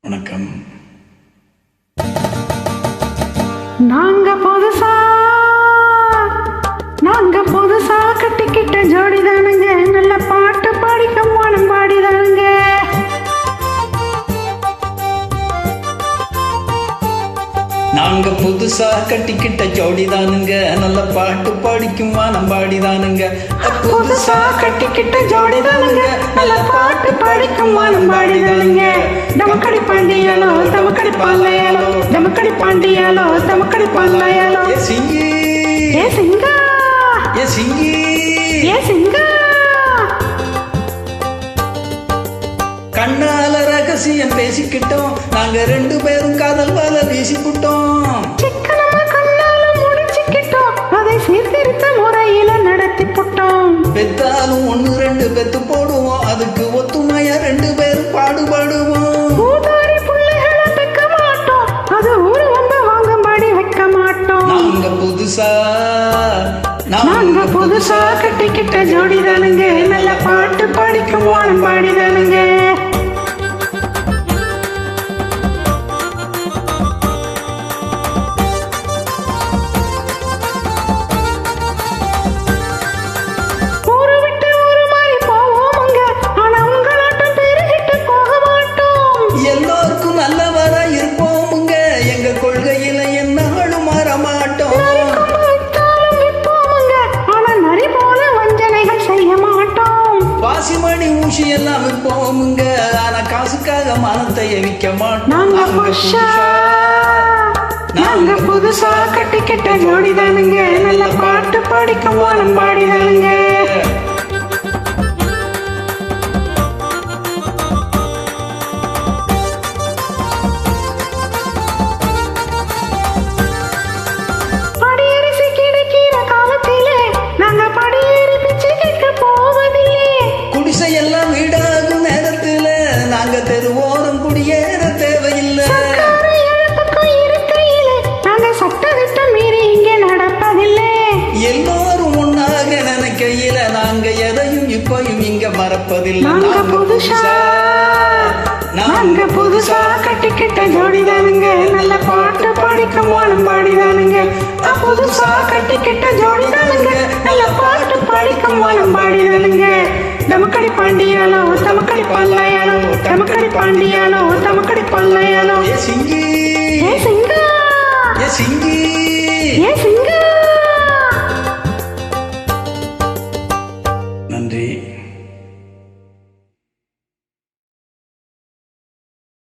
வணக்கம். நாங்க புதுசா கட்டிக்கிட்ட ஜோடிதானுங்க, நல்ல பாட்டு பாடிக்க மனம் பாடிதானுங்க. நாங்க புதுசா கட்டிக்கிட்ட ஜோடிதானுங்க, நல்ல பாட்டு பாடிக்கும் வானம் பாடிதானுங்க. புதுசா கட்டிக்கிட்ட ஜோடிதானுங்க, நல்ல பாட்டு பாடிக்கும் வானம் பாடிதானுங்க. தமக்கடி பாண்டியாலோ தமக்கடி பாலையாலோ, தமக்கடி பாண்டியாலோ தமக்கடி பாலையாலோ. ஏ சிங்கி ஏ சிங்கா, ஏ சிங்கி, ஏ சிங்கா. கண்ணால ரகசியம் பேசிக்கிட்டோம், நாங்க ரெண்டு பேரும் காதல் வல வீசிக்கிட்டோம். சிக்கனமா கண்ணால முடிச்சுக்கிட்டோம், அதை சீர்திருத்த முறையில நடத்தி போட்டோம். பெத்தாலும் ஒண்ணு ரெண்டு பெத்து போடுவோம், அதுக்கு ஒத்துமையா ரெண்டு பேரும் பாடுபடுவோம். ஊதாரி புள்ளைகளை வைக்க மாட்டோம், அது ஊரு வந்து வாங்கும்படி வைக்க மாட்டோம். நாங்க புதுசா கட்டிக்கிட்ட ஜோடிதானுங்க, நல்ல பாட்டு பாடிக்கும் வானம் பாடிதானுங்க. ஊரு விட்டு ஊரு மாறி போவோமுங்க, ஆனா உங்களாட்டம் பெருகிட்டு போக மாட்டோம். எல்லோருக்கும் நல்லவரா இருப்போமுங்க, எங்க கொள்கையில என்னாலும் மாற மாட்டோம். வித்தாலும் விற்போமுங்க, ஆனா நரி போல வஞ்சனைகள் செய்ய மாட்டோம். பாசிமணி ஊசி எல்லாம் விற்போமுங்க, ஆனா காசுக்காக மனத்தை விற்க மாட்டோம். நாங்க புதுசா கட்டிக்கிட்ட ஜோடிதானுங்க, நல்ல பாட்டு பாடிக்கும் வானம் பாடிதானுங்க. படியரிசி கிடைக்கிற காலத்திலே நாங்க படியேறி பிச்சை கேட்க போவதில்லை. குடிசை எல்லாம் வீடாகும் நேரத்துல நாங்க தெருவோரம் குடியேற தேவையில்லை. சர்க்காரு இழப்புக்கும் இருக்கையிலே நாங்க சட்டத்திட்டம் மீறி இங்கே நடப்பதில்லை. எல்லோரும் ஒன்னாக நினைக்கையில நாங்க எதையும் இப்பயும் இங்க மறப்பதில்லை. நாங்க புதுசா கட்டிக்கிட்ட ஜோடிதானுங்க, நல்ல பாட்டு பாடிக்கும் வானம் பாடிதானுங்க. புதுசா கட்டிக்கிட்ட ஜோடிதானுங்க, நல்ல பாட்டு பாடிக்கும் வானம் பாடிதானுங்க. தமக்கடி பாண்டியாலோ தமக்கடி பாலையாலோ, தமக்கடி பாண்டியாலோ தமக்கடி பாலையாலோ. ஏ சிங்கி, ஏ சிங்கா, ஏ சிங்கி, ஏ சிங்கா.